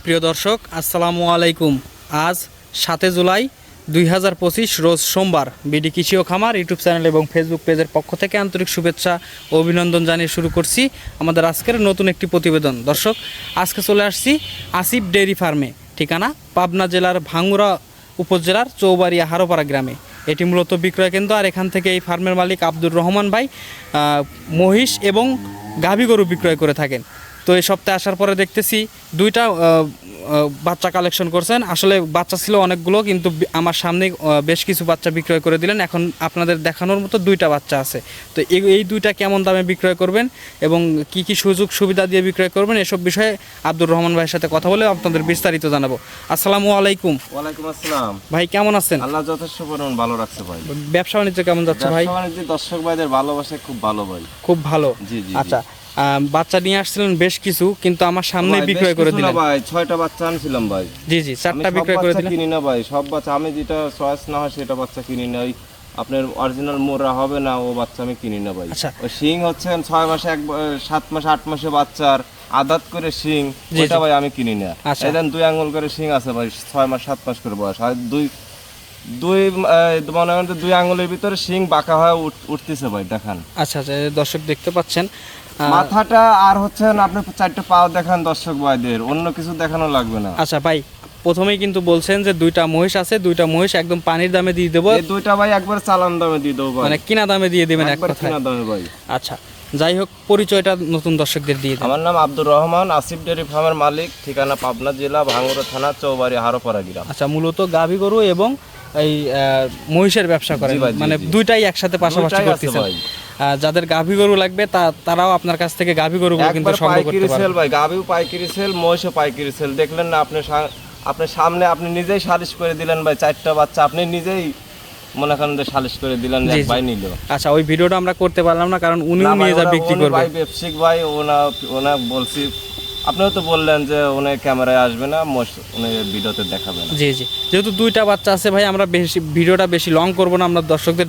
প্রিয় দর্শক আসসালামু আলাইকুম। আজ 7 জুলাই 2025 রোজ সোমবার বিডি কৃষি ও খামার ইউটিউব চ্যানেল এবং ফেসবুক পেজের পক্ষ থেকে আন্তরিক শুভেচ্ছা ও অভিনন্দন জানিয়ে শুরু করছি আমাদের আজকের নতুন একটি প্রতিবেদন। দর্শক, আজকে চলে আসছি আসিফ ডেইরি ফার্মে, ঠিকানা পাবনা জেলার ভাঙ্গুড়া উপজেলার চৌবাড়িয়া হারোপাড়া গ্রামে। এটি মূলত বিক্রয় কেন্দ্র, আর এখান থেকে এই ফার্মের মালিক আব্দুর রহমান ভাই মহিষ এবং গাভী গরু বিক্রয় করে থাকেন। তো এই সপ্তাহে আসার পরে দেখতেছি দুইটা বাচ্চা কালেকশন করছেন। আসলে বাচ্চা ছিল অনেকগুলো, কিন্তু আমার সামনে বেশ কিছু বাচ্চা বিক্রয় করে দিলেন। এখন আপনাদের দেখানোর মতো দুইটা বাচ্চা আছে। তো এই দুইটা কেমন দামে বিক্রয় করবেন এবং কি কি সুযোগ সুবিধা দিয়ে বিক্রয় করবেন, এসব বিষয়ে আব্দুর রহমান ভাইয়ের সাথে কথা বলে আপনাদের বিস্তারিত জানাবো। আসসালামু আলাইকুম। ওয়ালাইকুম আসসালাম ভাই, কেমন আছেন? আল্লাহ যথেষ্ট পরিমাণ ভালো রাখছে ভাই। ব্যবসা বাণিজ্য কেমন যাচ্ছে ভাই? ব্যবসা বাণিজ্য দর্শক ভাইদের ভালোবাসে খুব ভালো ভাই। খুব ভালো। জি জি। আচ্ছা, বাচ্চা নিয়ে আসছিলেন বেশ কিছু, কিন্তু আমার সামনে বিক্রয় করে দিলেন ভাই। 6টা বাচ্চা আনছিলাম ভাই। জি জি, 4টা বিক্রয় করে দিলেন। কিনি না ভাই, সব বাচ্চা আমি যেটা চয়েস না হয় সেটা বাচ্চা কিনি না। ওই আপনার অরিজিনাল মোরা হবে না ও বাচ্চা আমি কিনি না ভাই। আচ্ছা, ওই শিং হচ্ছে 6 মাসে 7 মাসে 8 মাসে বাচ্চার আদাত করে শিং, এটা ভাই আমি কিনি না। এদেন 2 আঙ্গুল করে শিং আছে ভাই, 6 মাস 7 মাস করে বয়স। আর মনে করেন 2 আঙ্গুলের ভিতরে শিং বাঁকা হয়ে উঠতেছে ভাই, দেখান। আচ্ছা আচ্ছা, দর্শক দেখতে পাচ্ছেন মাথাটা আর হচ্ছে আপনি 4টা পাও দেখান দর্শক ভাইদের, অন্য কিছু দেখানো লাগবে না। আচ্ছা ভাই, প্রথমেই কিন্তু বলছেন যে 2টা মহিষ আছে, 2টা মহিষ একদম পানির দামে দিয়ে দেবো। এই 2টা ভাই একবার চালান দামে দিয়ে দেবো ভাই, মানে কিনা দামে দিয়ে দেবেন এক একবার কথায়? কিনা দামে ভাই। আচ্ছা, যাই হোক, পরিচয়টা নতুন দর্শকদের দিয়ে দেন। আমার নাম আব্দুর রহমান, আসিফ ডেইরি ফার্মের মালিক, ঠিকানা পাবনা জেলা ভাঙ্গুড়া থানা চৌবাড়ি হারোপাড়া গ্রাম। আচ্ছা, মূলত গাভী গরু এবং এই মহিষের ব্যবসা করেন, মানে দুইটাই একসাথে পাশাপাশি করতেছেন। যাদের গাভী গরু লাগবে তারাও আপনার কাছ থেকে গাভী গরুগুলো কিন্তু সংগ্রহ করতে পারবেন ভাই। গাভীও পাইকারি সেল, মহিষও পাইকারি সেল। দেখলেন না আপনার সামনে, আপনি নিজেই সালিশ করে দিলেন ভাই। 4টা বাচ্চা আপনি নিজেই মনে করেন যে সালিশ করে দিলেন যে ভাই নিল। আচ্ছা, ওই ভিডিওটা আমরা করতে পারলাম না, কারণ উনিও নিয়ে যা বিক্রি করবে ভাই। ব্যবসায়িক ভাই, ওনা বলছি, আপনিও তো বললেন যে উনি ক্যামেরায় আসবে না, উনি ভিডিওতে দেখাবে না। জি জি, যেহেতু 2টা বাচ্চা আছে ভাই, আমরা ভিডিওটা বেশি লং করব না, আমরা দর্শকদের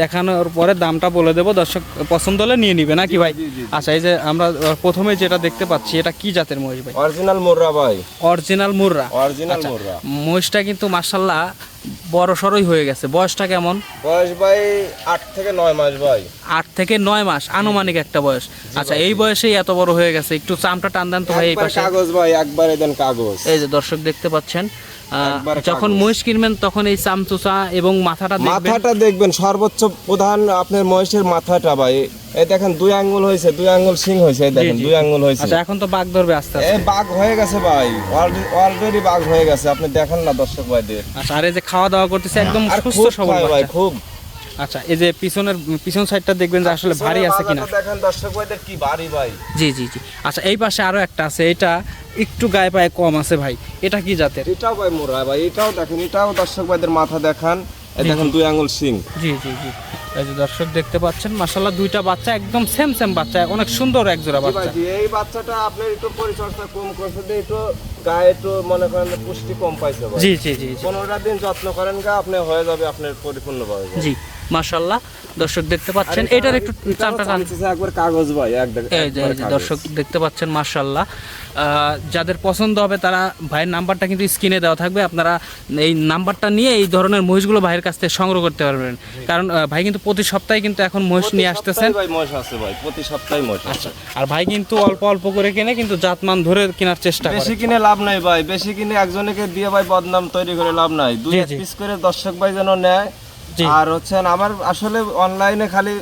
দেখানোর পরে দামটা বলে দেবো, দর্শক পছন্দ হলে নিয়ে নিবে নাকি ভাই? আচ্ছা, এই যে আমরা প্রথমে যেটা দেখতে পাচ্ছি, এটা কি জাতের মহিষ ভাই? অরিজিনাল মুর্রা ভাই। অরিজিনাল মুর্রা। অরিজিনাল মুর্রা। মহিষটা কিন্তু মাশাআল্লাহ বড় সরই হয়ে গেছে। বয়সটা কেমন? বয়স ভাই 8 থেকে 9 মাস ভাই। 8 থেকে 9 মাস আনুমানিক একটা বয়স। আচ্ছা, এই বয়সেই এত বড় হয়ে গেছে। একটু চামটা টান দেন তো ভাই এই পাশে। কাগজ ভাই, একবারে দেন কাগজ। এই যে দর্শক দেখতে পাচ্ছেন, যখন মহিষ কিনবেন তখন এই চামচুচা এবং মাথাটা দেখবেন সর্বোচ্চ প্রধান আপনার মহিষের মাথাটা ভাই। এই দেখেন 2 আঙ্গুল হয়েছে, 2 আঙ্গুল শিং হয়েছে, এই দেখেন 2 আঙ্গুল হয়েছে। আচ্ছা, এখন তো বাঘ ধরবে আস্তে আস্তে। এই বাঘ হয়ে গেছে ভাই, অলরেডি বাঘ হয়ে গেছে, আপনি দেখেন না দর্শক ভাইদের। আচ্ছা, আর এই যে খাওয়া দাওয়া করতেছে একদম সুস্থ সবল ভাই, খুব। আচ্ছা, এই যে পিছন সাইডটা দেখবেন যে আসলে ভারী আছে কিনা। দেখেন দর্শক ভাইদের কি ভারী ভাই। জি জি জি। আচ্ছা, এই পাশে আরো একটা আছে, এটা একটু গায়ে পায়ে কম আছে ভাই। এটা কি জাতের? এটাও ভাই মোরা ভাই, এটাও দেখেন, এটাও দর্শক ভাইদের মাথা দেখান। এই দেখেন 2 আঙ্গুল শিং। জি জি জি, এই যে দর্শক দেখতে পাচ্ছেন মাশাআল্লাহ 2টা বাচ্চা একদম সেম বাচ্চা, অনেক সুন্দর এক জোড়া বাচ্চা। এই বাচ্চাটা আপনার একটু পরিচর্যা কম করছে, একটু গায়ে একটু মনে করেন পুষ্টি কম পাইছে ভাই। জি জি জি, 15টা দিন যত্ন করেন গা, আপনি হয়ে যাবে আপনার পরিপূর্ণভাবে। জি মাশাআল্লাহ, দর্শক দেখতে পাচ্ছেন। এটার একটু চামটা টান। একবার কাগজ ভাই, এই যে দর্শক দেখতে পাচ্ছেন মাশাআল্লাহ। যাদের পছন্দ হবে তারা ভাইয়ের নাম্বারটা কিন্তু স্ক্রিনে দেওয়া থাকবে, আপনারা এই নাম্বারটা নিয়ে এই ধরনের মহিষগুলো ভাইয়ের কাছ থেকে সংগ্রহ করতে পারবেন। কারণ ভাই কিন্তু প্রতি সপ্তাহে কিন্তু এখন মহিষ নিয়ে আসতেছেন ভাই। মহিষ আছে ভাই, প্রতি সপ্তাহে মহিষ আছে। আর ভাই কিন্তু অল্প অল্প করে কিনে কিন্তু জাতমান ধরে কেনার চেষ্টা করে। বেশি কিনে লাভ নাই ভাই, বেশি কিনে একজনকে দিয়ে ভাই বদনাম তৈরি করে লাভ নাই। 2 পিস করে দর্শক ভাই যেন নেয়। আর হচ্ছে আমার আসলে অনলাইনে খালি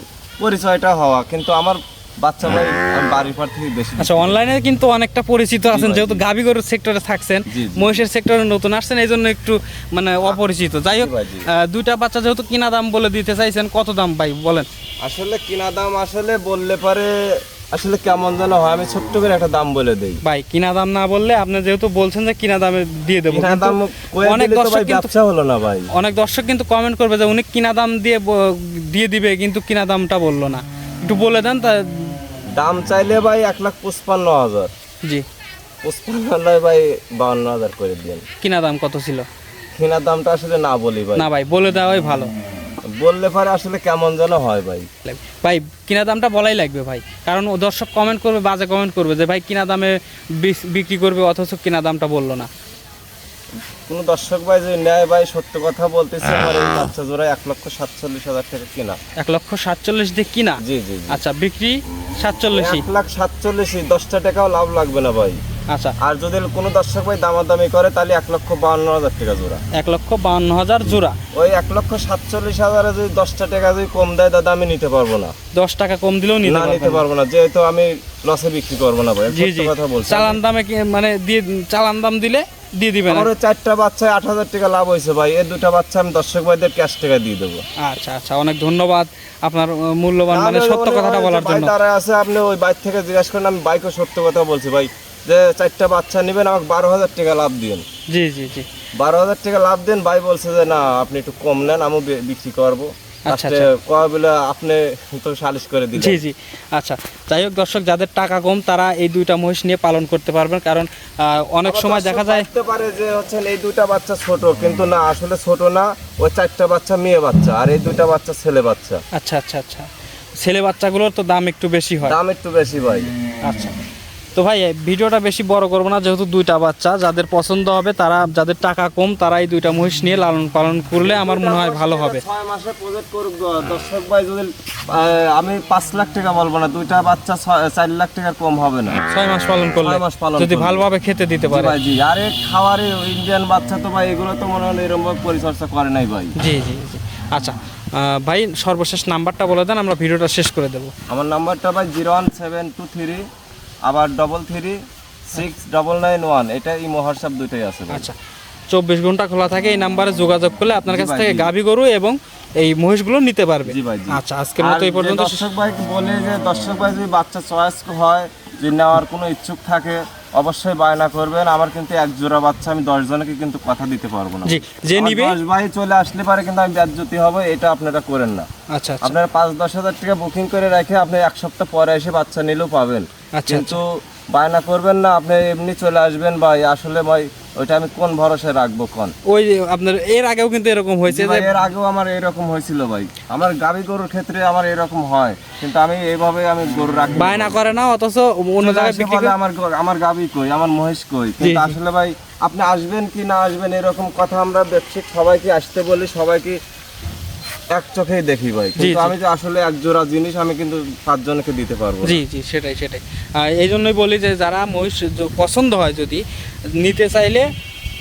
পরিচয়টা হওয়া, কিন্তু আমার বাচ্চা ভাই বাড়ির পর থেকে বেশি। আচ্ছা, অনলাইনে কিন্তু অনেকটা পরিচিত আছেন, যেহেতু গাভী গরুর সেক্টরে থাকছেন, মহিষের সেক্টরে নতুন আসছেন, এই জন্য একটু মানে অপরিচিত। যাই হোক, 2টা বাচ্চা যেহেতু কিনা দাম বলে দিতে চাইছেন, কত দাম ভাই বলেন? আসলে কিনা দাম আসলে বললে পারে আসলে কেমন যেন হয়, আমি ছোট্ট করে একটা দাম বলে দেই ভাই। কিনা দাম না বললে, আপনি যেহেতু বলছেন যে কিনা দামে দিয়ে দেবো, অনেক দর্শক ব্যবসা হলো না ভাই। অনেক দর্শক কিন্তু কমেন্ট করবে যে উনি কিনা দাম দিয়ে দিবে, কিন্তু কিনা দামটা বললো না। একটু বলে দেন। তা দাম চাইলে ভাই 1,55,000। জি, 55 ভাই 52,000 করে দিন। কিনা দাম কত ছিল? কিনা দামটা আসলে না বলি ভাই। না ভাই, বলে দেওয়াই ভালো। বললে পরে আসলে কেমন যেন হয় ভাই। ভাই কিনা দামটা বলাই লাগবে ভাই, কারণ ও দর্শক কমেন্ট করবে, বাজে কমেন্ট করবে যে ভাই কিনা দামে বিক্রি করবে অথচ কিনা দামটা বললো না। কোন দর্শক ভাই যদি নেয় ভাই, সত্য কথা বলতেছে, আমার এই বাচ্চা জোড়া 1,47,000 টাকা কিনা। 1,47,000 দিয়ে কিনা? জি জি। আচ্ছা, বিক্রি 47? 1,47,000, 10টা টাকাও লাভ লাগবে না ভাই। আচ্ছা, আর যদি কোনো দর্শক ভাই দামাদামি করে তাহলে 1,52,000 টাকা জোড়া। 1,52,000 জোড়া। ওই 1,47,000 যদি 10টা টাকা যদি কম দেয় দাদা আমি নিতে পারবো না। 10 টাকা কম দিলেও নিতে পারবো না, যেহেতু আমি লসে বিক্রি করবো না ভাই। জি জি, সত্য কথা বলছি। চালান দামে মানে দিয়ে চালান দাম দিলে দিয়ে দিবেন? আমার 4টা বাচ্চায় 8,000 টাকা লাভ হয়েছে ভাই, এই 2টা বাচ্চা আমি দর্শক ভাইদের ক্যাশ টাকা দিয়ে দেবো। আচ্ছা আচ্ছা, অনেক ধন্যবাদ আপনার মূল্যবান মানে সত্য কথাটা বলার জন্য। দাঁড়ায় আছে, আপনি ওই বাইক থেকে জিজ্ঞাসা করেন, আমি বাইকও সত্য কথা বলছি ভাই, যে 4টা বাচ্চা নেবেন আমাকে 12,000 টাকা লাভ দিন। জি জি জি, 12,000 টাকা লাভ দেন। ভাই বলছে যে না আপনি একটু কম নেন, আমি বিক্রি করবো। আচ্ছা বলে আপনি তো সালিশ করে দিলেন। জি জি। আচ্ছা, যাই হোক দর্শক, যাদের টাকা কম তারা এই 2টা মহিষ নিয়ে পালন করতে পারবেন, কারণ অনেক সময় দেখা যায় হতে পারে যে হচ্ছে এই 2টা বাচ্চা ছোট, কিন্তু না আসলে ছোট না, ওই 4টা বাচ্চা মেয়ে বাচ্চা আর এই 2টা বাচ্চা ছেলে বাচ্চা। আচ্ছা আচ্ছা আচ্ছা, ছেলে বাচ্চাগুলোর তো দাম একটু বেশি হয়। দাম একটু বেশি ভাই। আচ্ছা, তো ভাই ভিডিওটা বেশি বড় করবো না, যেহেতু 2টা বাচ্চা যাদের পছন্দ হবে তারা, যাদের টাকা কম তারা এই 2টা মহিষ নিয়ে লালন পালন করলে আমার মনে হয় ভালো হবে। 6 মাসে প্রজেক্ট করুক দর্শক ভাই, যদি আমি 5 লাখ টাকা বলবো না, 2টা বাচ্চা 4 লাখ টাকার কম হবে না। 6 মাস পালন করলে, 6 মাস পালন যদি করলে। ভালোভাবে খেতে দিতে পারে। ভাই জি, আরে খাওয়ারে ইন্ডিয়ান বাচ্চা তো ভাই, এগুলো তো মনে হয় এরকম ভাবে পরিচর্যা করে নাই ভাই। জি জি জি। আচ্ছা ভাই, সর্বশেষ নাম্বারটা বলে দেন, আমরা ভিডিওটা শেষ করে দেবো। আমার নাম্বারটা ভাই 01723 আবার 336991, এটা ইমো হোয়াটসঅ্যাপ দুটোই আছে ভাই। আচ্ছা, 24 ঘন্টা খোলা থাকে, এই নাম্বারে যোগাযোগ করলে আপনার কাছ থেকে গাভী গরু এবং এই মহিষগুলো নিতে পারবে। জি ভাই জি। আচ্ছা, আজকের মতো এই পর্যন্ত। দর্শক ভাই বলে যে দর্শক ভাই যদি বাচ্চা চয়েস হয়, যদি নেওয়ার কোনো ইচ্ছুক থাকে অবশ্যই বায়না করবেন। আমার কিন্তু এক জোড়া বাচ্চা আমি 10 জনকে কিন্তু কথা দিতে পারবো না। জি, যে নিবে 10 ভাই চলে আসলে পারে কিন্তু আমি ব্যাজ্যতি হবে, এটা আপনারা করেন না। আচ্ছা আচ্ছা আপনারা 5-10 হাজার টাকা বুকিং করে রেখে আপনি 1 সপ্তাহ পরে এসে বাচ্চা নিলেও পাবেন, আচ্ছা, কিন্তু বায়না করবেন না। আপনি এমনি চলে আসবেন ভাই, আসলে ভাই ওইটা আমি কোন ভরসায় রাখবো কোন? ওই যে আপনার এর আগেও কিন্তু এরকম হয়েছে যে, এর আগেও আমার এরকম হয়েছিল ভাই, আমার গাভী গরুর ক্ষেত্রে আমার এরকম হয়, কিন্তু আমি এইভাবে আমি গরু রাখি বায়না করে না, অথচ অন্য জায়গায় বিক্রি করে। আমার গাভী কই, আমার মহিষ কই, কিন্তু আসলে ভাই আপনি আসবেন কি না আসবেন এরকম কথা আমরা ব্যবসায়িক সবাইকে আসতে বলি, সবাইকে এক চোখেই দেখি ভাই, কিন্তু আমি যে আসলে এক জোড়া জিনিস আমি কিন্তু 5 জনকে দিতে পারবো। জি জি, সেটাই সেটাই। এই জন্যই বলি যে যারা মহিষ পছন্দ হয়, যদি নিতে চাইলে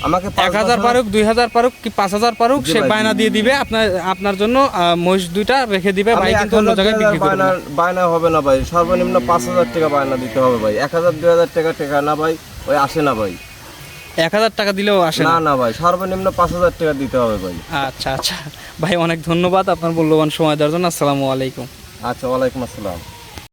আমাকে 1,000 পারুক, 2,000 পারুক কি 5,000 পারুক, সে বায়না দিয়ে দিবে আপনার জন্য, মহিষ 2টা রেখে দিবে। ভাই কিন্তু অন্য জায়গায় বিক্রি করবে না। বায়না হবে না ভাই, সর্বনিম্ন 5,000 টাকা বায়না দিতে হবে ভাই। 1,000-2,000 টাকা না ভাই, ওই আসে না ভাই। 1,000 টাকা দিলেও আসে না? না ভাই, সর্বনিম্ন 5,000 টাকা দিতে হবে ভাই। আচ্ছা আচ্ছা ভাই, অনেক ধন্যবাদ আপনার মূল্যবান সময় দেওয়ার জন্য। আসসালামু আলাইকুম। আচ্ছা, ওয়ালাইকুম আসসালাম।